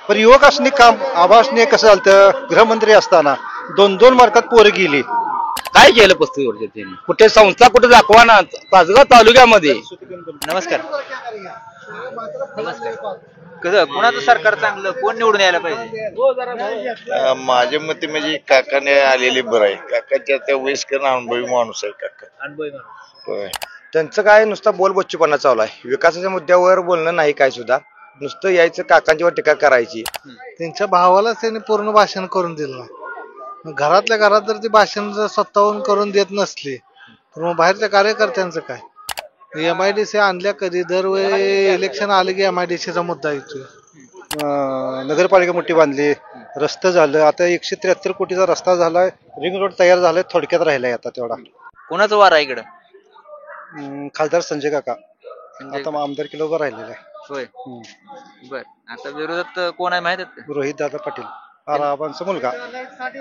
पण युवक असणे काम आभासने कसं झालं, गृहमंत्री असताना 2-2 मार्कात पोरं गेली. काय केलं 35 वर्षात त्यांनी? कुठे संस्था कुठे दाखवा ना तासगाव तालुक्यामध्ये. नमस्कार. कसं कोणाचं सरकार चांगलं, कोण निवडून यायला पाहिजे? माझ्या मते म्हणजे काकाने आलेले बरं आहे. काकाच्या त्या वयस्कर अनुभवी माणूस आहे काका. अनुभवी माणूस. होय. त्यांचं काय नुसता बोलबच्चूपणा चालू आहे. विकासाच्या मुद्द्यावर बोलणं नाही काय सुद्धा, नुसतं यायचं काकांच्यावर टीका करायची. त्यांच्या भावालाच त्यांनी पूर्ण भाषण करून दिलं. घरातल्या घरात जर ती भाषण जर स्वतःहून करून देत नसली तर मग बाहेरच्या कार्यकर्त्यांचं काय? MIDC आणल्या कधी? दरवेळी इलेक्शन आले की MIDCचा मुद्दा येतो. नगरपालिका मोठी बांधली, रस्ता झालं, आता 173 कोटीचा रस्ता झालाय, रिंग रोड तयार झालाय, थोडक्यात राहिलाय आता तेवढा. कोणाचं वार आहे इकडं? खासदार संजय काका आता आमदार किलो उभं राहिलेला आहे. होय. बर, आता विरोधात कोण आहे माहित आहे? रोहित दादा पाटील आबांचा मुलगा.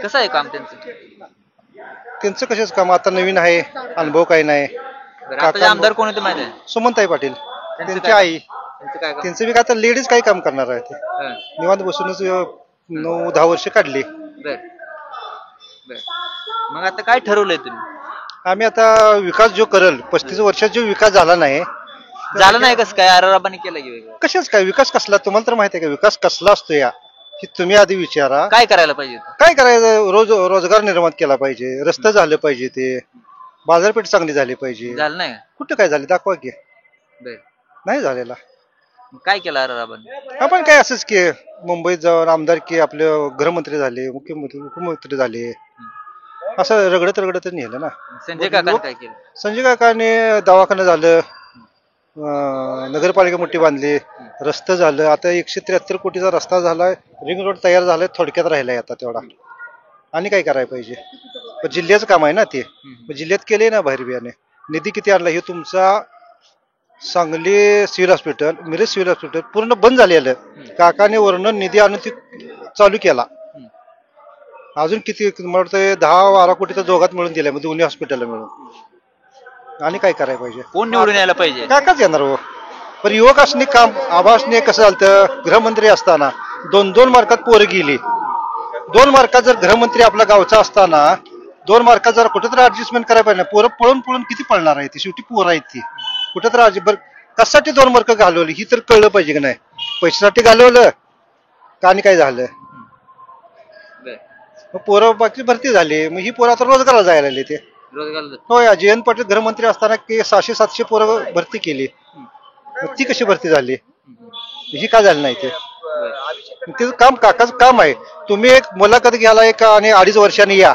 कसं आहे काम त्यांचं? त्यांचं कशाच काम, आता नवीन आहे, अनुभव काही नाही. बरं, आता जे आमदार कोण होते माहित आहे? सुमनताई पाटील त्यांची काय आई. त्यांचं काय काम? त्यांचं बी काय आता लेडीज काही काम करणार आहे ते. हं. निवांत बसूनच 9-10 वर्ष काढली. बर बर, मग आता काय ठरवलंय तुम्ही? आम्ही आता विकास जो करल, 35 वर्षात जो विकास झाला नाही, झालं नाही कसं काय? आराराबाने केलं की वेगळं? कशाच काय विकास कसला, तुम्हाला तर माहिती आहे का विकास कसला असतो या, हे तुम्ही आधी विचारा. काय करायला पाहिजे? काय करायचं, रोजगार निर्माण केला पाहिजे, रस्ते झाले पाहिजे, ते बाजारपेठ चांगली झाली पाहिजे. झालं नाही का? कुठं काय झाले दाखवा की. बर, नाही झालेला. मग काय केलं आराराबाने? आपण काय असंच की मुंबईत जाऊन आमदार की आपले गृहमंत्री झाले, उपमुख्यमंत्री झाले, असं रगडत नेलं ना. संजय काकाने काय केलं? संजय काकाने दवाखाना झालं, नगरपालिका मोठी बांधली, रस्ता झालं, आता 173 कोटीचा रस्ता झालाय, रिंग रोड तयार झालाय, थोडक्यात राहिलाय आता तेवढा. आणि काय करायला पाहिजे? पण जिल्ह्याचं काम आहे ना ते. जिल्ह्यात केले ना बाहेर बियाणे. निधी किती आणला? हे तुमचा Sangli civil hospital, Miraj civil hospital पूर्ण बंद झालेलं. काकाने वर्ण निधी आणून ती चालू केला. अजून किती मला वाटतं 10-12 कोटीचा दोघात मिळून दिलाय, मग दोन्ही हॉस्पिटलला मिळून. आणि काय करायला पाहिजे? कोण निवडून यायला पाहिजे? काकाच येणार हो. पण युवक असणे काम आभासने कसं झालं, गृहमंत्री असताना 2-2 मार्कात पोरं गेली. 2 मार्कात जर गृहमंत्री आपल्या गावचा असताना 2 मार्कात जर कुठेतरी ऍडजस्टमेंट करायला पाहिजे. पोरं पळून किती पळणार आहे ती, शेवटी पोरं आहेत ती. कुठेतरी बरं कशासाठी 2 मार्क घालवली ही तर कळलं पाहिजे की नाही. पैशासाठी घालवलं का आणि काय झालं? मग पोरं बाकी भरती झाली, मग ही पोरं आता रोजगाराला जायला लागली ते. होय, जयंत पाटील गृहमंत्री असताना 600-700 पोरं भरती केली, मग ती कशी भरती झाली? ही का झाली नाही ते? ते काम काकाचं काम आहे. तुम्ही एक मुलाखत घ्यायला एक आणि 2.5 वर्षांनी या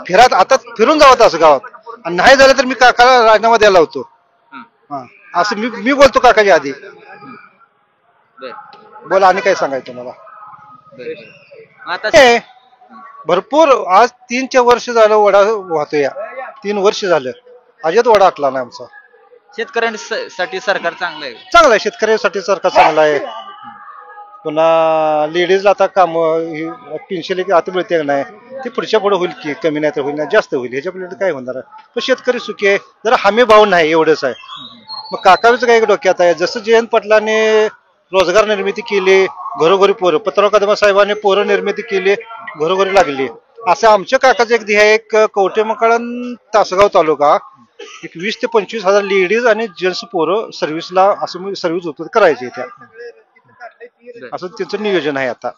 फिरात, आता फिरून जावं असं गावात, आणि नाही झालं तर मी काकाला राजीनामा द्यायला होतो. असं मी बोलतो काकाच्या आधी. बोला, आणि काय सांगायचं तुम्हाला? भरपूर आज 3 वर्ष झालं वडा वाहतो या. 3 वर्ष झालं अजित वडा आटला नाही आमचा. शेतकऱ्यांसाठी सरकार चांगलं आहे? चांगला आहे, शेतकऱ्यांसाठी सरकार चांगला आहे. पुन्हा लेडीजला आता काम पेन्शन आता मिळते का नाही, ते पुढच्या पुढे होईल की, कमी नाही तर होईल ना, जास्त होईल. ह्याच्या पुढे काय होणार आहे? पण शेतकरी सुखी आहे, जरा हमी भाव नाही एवढंच आहे. मग काकाचं काय डोक्यात आहे, जसं जयंत पाटलाने रोजगार निर्मिती केली, घरोघरी पोरं, पत्रकार कदम साहेबांनी पोरं निर्मिती केली, घरोघरी लागली, असं आमच्या काकाचं एक ध्येय. एक कवठेमहांकाळ तासगाव तालुका एक 20 ते 25 हजार लेडीज आणि जेंट्स पोरं सर्व्हिसला असं सर्व्हिस होतं करायचे त्या, असं त्यांचं नियोजन आहे आता.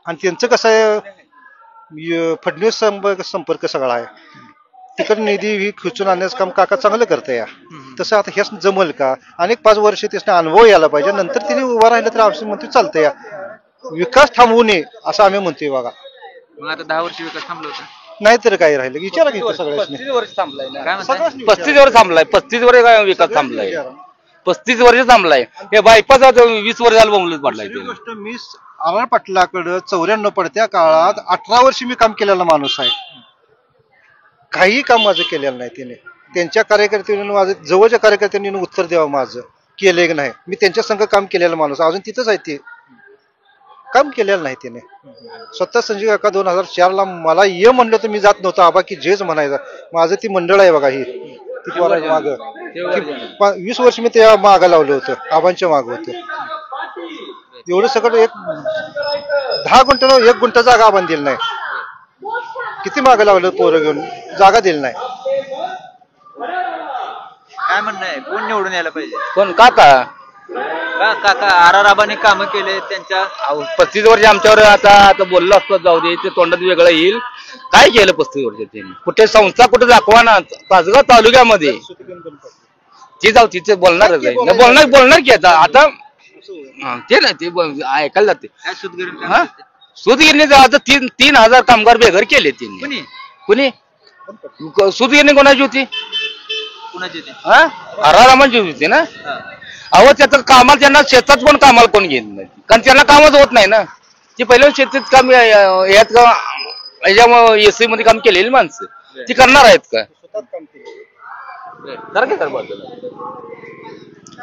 आणि त्यांचं कसं आहे, फडणवीस संपर्क सगळा आहे, तिकडे निधी ही खिचून आणण्याचं काम काका चांगलं करतं या. तसं आता हेच जमल का? अनेक 5 वर्ष त्याने अनुभव यायला पाहिजे, नंतर तिने उभा राहिलं तर आमचं म्हणतो चालतं या. विकास थांबवू नये असं आम्ही म्हणतोय बघा. मग आता 10 वर्ष विकास थांबला होता, नाहीतर काय राहिलं विचारा की सगळ्यांनी. 35 वर्ष थांबलाय ना. काय म्हणताय? 35 वर्ष थांबलाय. 35 वर्ष विकास थांबलाय. 35 वर्ष थांबलाय. हे बायपास 20 वर्ष झालं बोंबलत पडलाय. गोष्ट मी आर पाटलाकडं 94 पडत्या काळात 18 वर्ष मी काम केलेला माणूस आहे. काही काम माझं केलेलं नाही त्याने. त्यांच्या कार्यकर्त्यांनी माझं जवळच्या कार्यकर्त्यांनी उत्तर द्यावं माझं केलंय की नाही. मी त्यांच्या संघ काम केलेला माणूस अजून तिथंच आहे. ते काम केलेलं नाही त्याने. स्वतः संजय काका 2004ला मला ये म्हणलं तर मी जात नव्हतो. आबा की जेच म्हणायचं. माझं ती मंडळ आहे बघा, ही ती माग 20 वर्ष मी त्या मागं लावलं होतं, आबांच्या मागं होतं. एवढं सगळं 10 गुंठ्याला 1 गुंठा जागा आपण दिली नाही. किती मागे लावलं पोरं घेऊन जागा दिली नाही. काय म्हणणं आहे कोण निवडून यायला पाहिजे? कोण काका काका आराराबाने कामं केले त्यांच्या 35 वर्ष आमच्यावर आता बोललो असतो जाऊ दे ते तोंडात वेगळं येईल. काय केलं 35 वर्ष त्यांनी? कुठे संस्था कुठे दाखवा ना. तासगाव तालुक्यामध्ये ती जाऊ तिथे बोलणारच आहे. बोलणार की आता ते नाही ते ऐकायला जाते. काय सुतगिरण हा सूतगिरणी आता 3,000 कामगार बेघर केले त्यांनी. कुणी सूतगिरणी कोणाची होती? कुणाचे ते? हा आरारामांची होती ना. अहो त्याचं कामाला त्यांना शेतात पण कामाला कोण घेत नाही कारण त्यांना कामच होत नाही ना. ती पहिले शेतीत काम याच्यामुळे एससी मध्ये काम केलेली माणसं ती करणार आहेत का?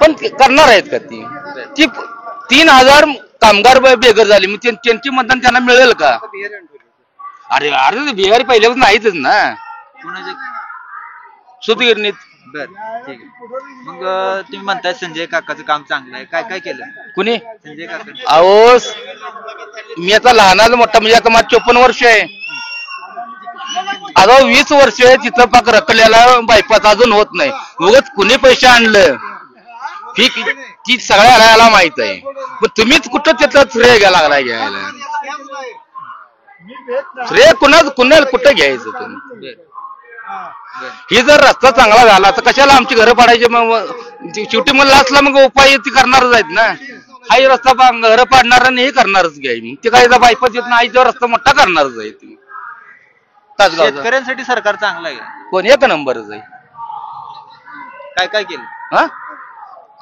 पण करणार आहेत का ती? 3,000 कामगार बेघर झाले मग त्यांची मतदान त्यांना मिळेल का? अरे बिहारी पहिल्यापासून नाहीच ना सूतगिरणीत. बर ठीक आहे. मग तुम्ही म्हणताय संजय काकाचं काम चांगलं आहे. काय काय केलं कुणी? संजय काका? अहो मी आता लहानाला मोठा म्हणजे आता माझं 54 वर्ष आहे. आता 20 वर्ष तिथं पाक रखल्याला बायपास अजून होत नाही. उगाच कुणी पैसे आणलं ती सगळ्याला माहित आहे. पण तुम्हीच कुठं त्याचा श्रेय लागलाय घ्यायला. श्रेय कुणाला कुठं घ्यायचं तुम्ही? ही जर रस्ता चांगला झाला तर कशाला आमची घरं पाडायची? मग शेवटी मग लास्टला मग उपाय ती करणारच आहेत ना. हाही रस्ता घरं पाडणार आणि हे करणारच घ्याय मग ते काय बायपास येत नाही तो रस्ता मोठा करणारच आहे. तुम्ही शेतकऱ्यांसाठी सरकार चांगलं आहे. कोण एक नंबरच आहे. काय काय केलं?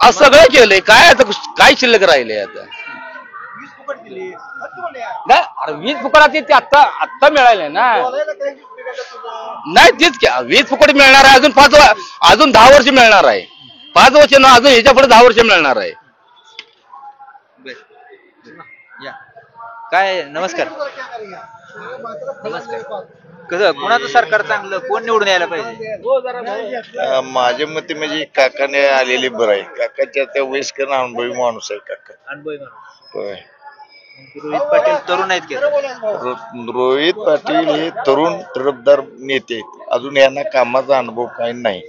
हा सगळं केलंय. काय आता काय शिल्लक राहिलंय आता? अरे 20 फुकट ते आत्ता मिळाले ना. नाही तेच क्या 20 फुकट मिळणार आहे. अजून 10 वर्ष मिळणार आहे. 5 वर्ष ना अजून ह्याच्या पुढे 10 वर्ष मिळणार आहे. काय नमस्कार. कसं कोणाचं सरकार चांगलं कोण निवडून यायला पाहिजे? माझ्या मते म्हणजे काकाने आलेले बरं आहे. काकाच्या त्या वयस्कर अनुभवी माणूस आहे काका. अनुभवी माणूस. होय. रोहित पाटील तरुण आहेत की? रोहित पाटील हे तरुण तरफदार नेते आहेत. अजून यांना कामाचा अनुभव काही नाही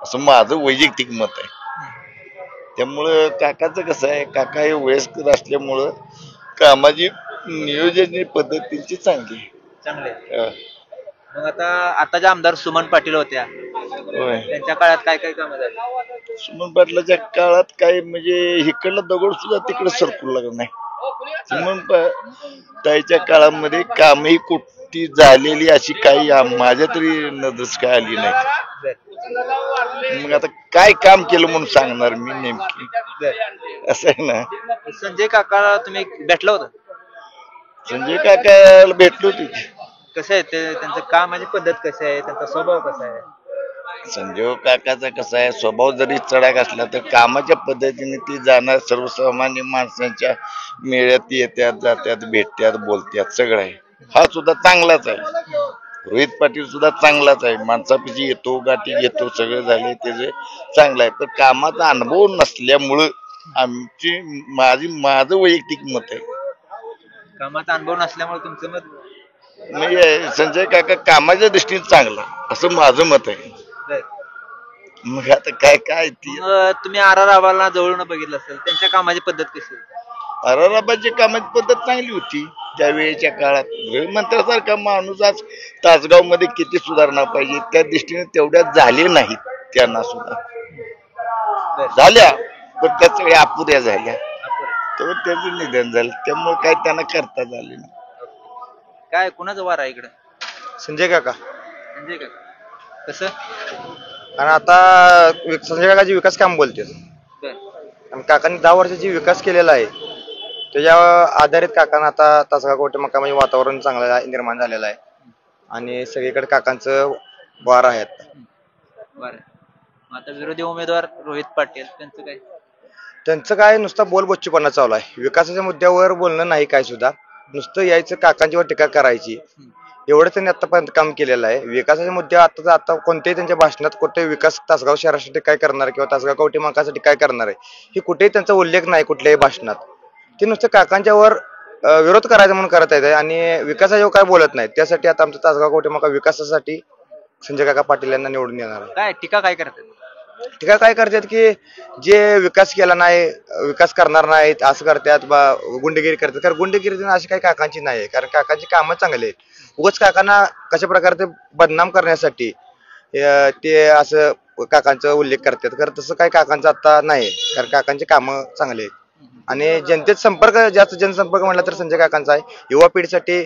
असं माझं वैयक्तिक मत आहे. त्यामुळं काकाचं कसं आहे काका हे वयस्कर असल्यामुळं कामाची नियोजन पद्धतीची चांगली चांगले. मग आताच्या आमदार सुमन पाटील होत्या त्यांच्या काळात काय काय कामं झाली? सुमन पाटलाच्या काळात काय म्हणजे इकडला दगड सुद्धा तिकडे सरकू लागला नाही. सुमन ताईच्या काळामध्ये कामही कुठली झालेली अशी काही माझ्या तरी नजरेस काय आली नाही. मग आता काय काम केलं म्हणून सांगणार मी नेमकी असं आहे ना. संजय काका तुम्ही भेटला होता? संजय काकाला भेटलो होती. कसं आहे ते त्यांचं कामाची पद्धत कशी आहे त्यांचा स्वभाव कसा आहे? संजय काकाचा कसा आहे स्वभाव जरी चढाक असला तर कामाच्या पद्धतीने ती जाणार सर्वसामान्य माणसांच्या मेळ्यात येतात जातात भेटतात बोलतात सगळं आहे. हा सुद्धा चांगलाच आहे. रोहित पाटील सुद्धा चांगलाच आहे. माणसापाशी येतो गाठी घेतो सगळं झाले त्याचे चांगलं आहे. पण कामाचा अनुभव नसल्यामुळं माझं वैयक्तिक मत आहे. कामाचा अनुभव नसल्यामुळे तुमचं मत म्हणजे संजय काका कामाच्या दृष्टीने चांगला असं माझं मत आहे. मग आता काय ती तुम्ही आराराबाला जवळून बघितलं असेल त्यांच्या कामाची पद्धत कशी? आराराबाची कामाची पद्धत चांगली होती त्यावेळेच्या काळात. गृहमंत्र्यासारखा माणूस आज तासगाव मध्ये किती सुधारणा पाहिजे त्या दृष्टीने तेवढ्या झाले नाहीत. त्यांना सुद्धा झाल्या पण त्या सगळ्या अपुऱ्या झाल्या. तर त्याचं निधन झालं त्यामुळे काय त्यांना करता झाले नाही. काय कुणाचं वार आहे इकडे? संजय काका. संजय काका कसं? आणि आता संजय काकाची विकास काम बोलते आणि काकांनी 10 वर्षाची विकास केलेला आहे. त्याच्या आधारित काकांना आता तासगाव कवठे मकामध्ये वातावरण चांगलं निर्माण झालेलं आहे आणि सगळीकडे काकांचं वार आहे. आता विरोधी उमेदवार रोहित पाटील त्यांचं काय नुसतं बोलबच्चूपणा चालू आहे. विकासाच्या मुद्द्यावर बोलणं नाही काय सुद्धा नुसतं यायचं काकांच्यावर टीका करायची एवढं त्यांनी आतापर्यंत काम केलेलं आहे. विकासाच्या मुद्द्यावर आता कोणत्याही त्यांच्या भाषणात कुठेही विकास तासगाव शहरासाठी काय करणार किंवा तासगाव कवठे मंकाळसाठी काय करणार आहे हे कुठेही त्यांचा उल्लेख नाही कुठल्याही भाषणात. ते नुसतं काकांच्यावर विरोध करायचा म्हणून करत आहेत आणि विकासाच्या काय बोलत नाहीत. त्यासाठी आता आमचं तासगाव कवठेमहांकाळ विकासासाठी संजय काका पाटील यांना निवडून येणार आहे. काय टीका काय करतात? टीका काय करतात की जे विकास केला नाही, विकास करणार नाहीत असं करतात, गुंडगिरी करतात. कारण गुंडगिरी अशी काही काकांची नाही आहे, कारण काकांची कामं चांगली आहेत. उगाच काकांना कशा प्रकारे ते बदनाम करण्यासाठी ते असं काकांचा उल्लेख करतात. कारण तसं काही काकांचं आता नाही, कारण काकांची कामं चांगली आहेत. आणि जनतेत संपर्क, जास्त जनसंपर्क म्हटलं तर संजय काकांचा आहे. युवा पिढीसाठी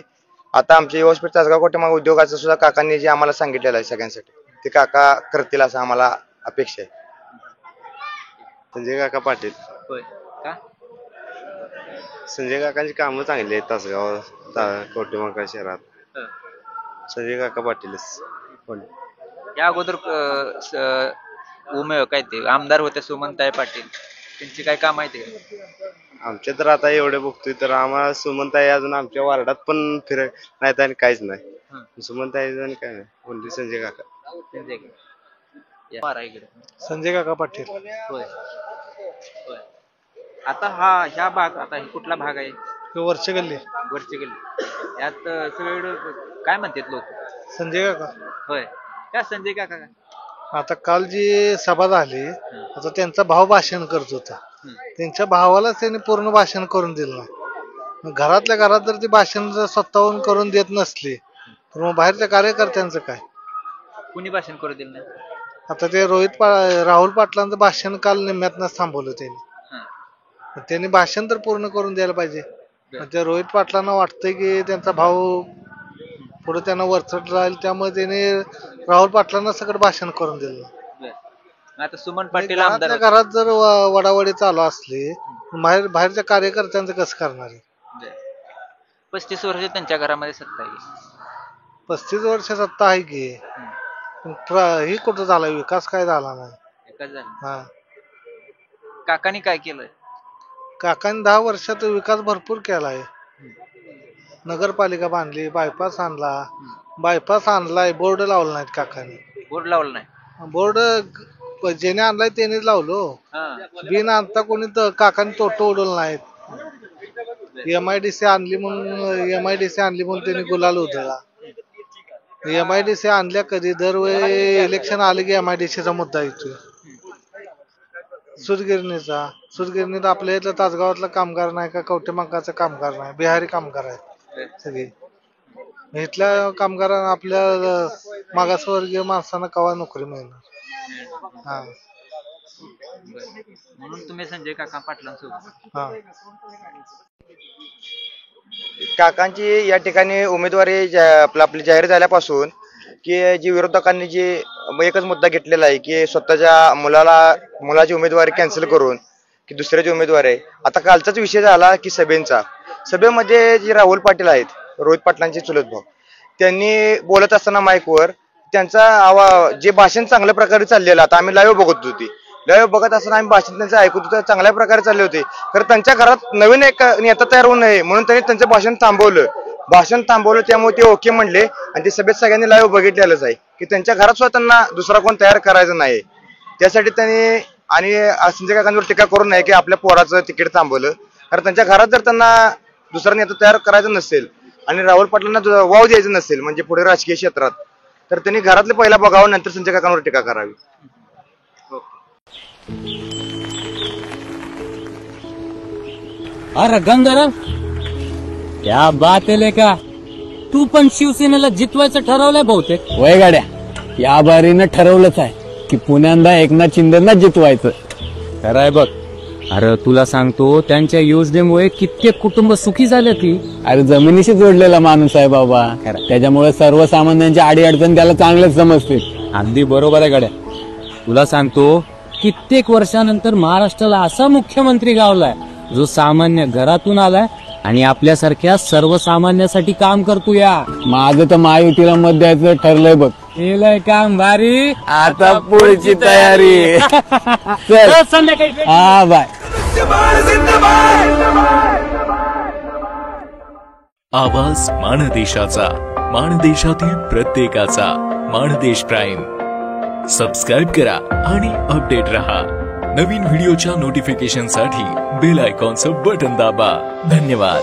आता आमच्या युवा पिढी तासगाव कवठेमहांकाळ उद्योगाचं सुद्धा काकांनी जे आम्हाला सांगितलेलं आहे सगळ्यांसाठी, ते काका करतील असं आम्हाला अपेक्षा आहे. संजय काका पाटील. होय का? संजय काकांची कामं चांगली आहेत तासगाव कवठेमहांकाळ शहरात. संजय काका पाटीलच. या अगोदर काय ते आमदार होते सुमनताई पाटील, त्यांची काय काम आहे ते? आमच्या तर आता एवढे बघतोय तर आम्हाला सुमनताई अजून आमच्या वार्डात पण फिरत नाहीत आणि काहीच नाही. सुमनताई आणि काय नाही, ओन्ली संजय काका. संजय काका पाटील. होय. आता ह्या भाग, आता कुठला भाग आहे? वरची गल्ली. वरची गल्ली. यात सगळीकडे काय म्हणतात लोक? संजय काका. होय का? संजय काका काय? आता काल जी सभा झाली, आता त्यांचा भाऊ भाषण करत होता, त्यांच्या भावालाच त्यांनी पूर्ण भाषण करून दिलं नाही. घरातल्या घरात जर ती भाषण जर स्वतःहून करून देत नसली तर मग बाहेरच्या कार्यकर्त्यांचं काय? कुणी भाषण करू दिलं नाही? आता ते राहुल पाटलांचं भाषण काल निम्म्यातनंच थांबवलं त्यांनी. त्यांनी भाषण तर पूर्ण करून द्यायला पाहिजे. त्या रोहित पाटलांना वाटतंय की त्यांचा भाऊ पुढे त्यांना वरचढ राहील, त्यामुळे त्यांनी राहुल पाटलांना सगळं भाषण करून दिलं. आता सुमन पाटील आमदार, घरात जर वडावडी चालू असली, बाहेरच्या कार्यकर्त्यांचं कसं करणार आहे? 35 वर्ष त्यांच्या घरामध्ये सत्ता आहे. 35 वर्ष सत्ता आहे की, ही कुठं झाला विकास? काय झाला नाही. हा, काकांनी काय केलंय? काकांनी 10 वर्षात विकास भरपूर केला आहे. नगरपालिका बांधली, बायपास आणलाय, बोर्ड लावला नाहीत काकांनी. बोर्ड लावला नाही? बोर्ड ज्याने आणलाय त्यानेच लावलो. बिन आणता कोणी काकांनी तोटो उडवलं नाहीत. MIDC आणली म्हणून त्यांनी गुलाल उधळला. MIDC आणल्या कधी? दरवेळी इलेक्शन आले की MIDCचा मुद्दा येतोय. सुतगिरणीत आपल्या इथलं तासगावातला कामगार नाही का, कवठेमहांकाळचा कामगार नाही, बिहारी कामगार आहेत सगळे. इथल्या कामगारांना, आपल्या मागासवर्गीय माणसांना कवा नोकरी मिळणार? हा, म्हणून तुम्ही संजय काका पाटलांसोबत. हा. काकांची या ठिकाणी उमेदवारी आपली जाहीर झाल्यापासून की जी विरोधकांनी जी एकच मुद्दा घेतलेला आहे की स्वतःच्या मुलाची उमेदवारी कॅन्सल करून की दुसऱ्याची उमेदवारी आहे. आता कालचाच विषय झाला की सभेमध्ये जे राहुल पाटील आहेत, रोहित पाटलांचे चुलत भाऊ, त्यांनी बोलत असताना माईकवर त्यांचा जे भाषण चांगल्या प्रकारे चाललेलं, आता आम्ही लाईव्ह बघत होती, लाईव्ह बघत असताना आम्ही भाषण त्यांचं ऐकत होतो, चांगल्या प्रकारे चालले होते. तर त्यांच्या घरात नवीन एक नेता तयार होऊ नये म्हणून त्यांनी त्यांचं भाषण थांबवलं. त्यामुळे ते ओके म्हणले आणि ते सभेत सगळ्यांनी लाईव्ह बघितलेलंच आहे की त्यांच्या घरात सुद्धा त्यांना दुसरा कोण तयार करायचं नाही. त्यासाठी त्यांनी आणि संजय काकांवर टीका करू नये की आपल्या पोराचं तिकीट थांबवलं. कारण त्यांच्या घरात जर त्यांना दुसरा नेता तयार करायचं नसेल आणि राहुल पाटलांना वाव द्यायचं नसेल म्हणजे पुढे राजकीय क्षेत्रात, तर त्यांनी घरातले पहिला बघावं, नंतर संजय काकांवर टीका करावी. अरे गंगाराम, क्या बात आहे लेका, तू पण शिवसेनेला जितवायचं ठरवलंय बहुतेक. वय गाड्या, या बारीनं ठरवलंच आहे की पुण्यांदा एकनाथ शिंदेना जितवायचं. खरंय बघ. अरे तुला सांगतो, त्यांच्या योजनेमुळे कित्येक कुटुंब सुखी झाले ती. अरे जमिनीशी जोडलेला माणूस आहे बाबा, त्याच्यामुळे सर्वसामान्यांच्या अडीअडचण त्याला चांगलेच समजते. अगदी बरोबर आहे गाड्या. तुला सांगतो, कित्येक वर्षानंतर महाराष्ट्राला असा मुख्यमंत्री गावलाय जो सामान्य घरातून आलाय आणि आपल्यासारख्या सर्वसामान्यासाठी काम करतो. या माझं तर महायुतीला मत द्यायचं ठरलंय बघ. केलंय काम भारी, आता पुढची तयारी. चल संध्याकाळी. हा बाय. आवाज माणदेशाचा, माणदेशातील प्रत्येकाचा. माणदेश प्राईम सबस्क्राईब करा आणि अपडेट रहा. नवीन व्हिडिओच्या नोटिफिकेशनसाठी बेल आयकॉनचं बटन दाबा. धन्यवाद.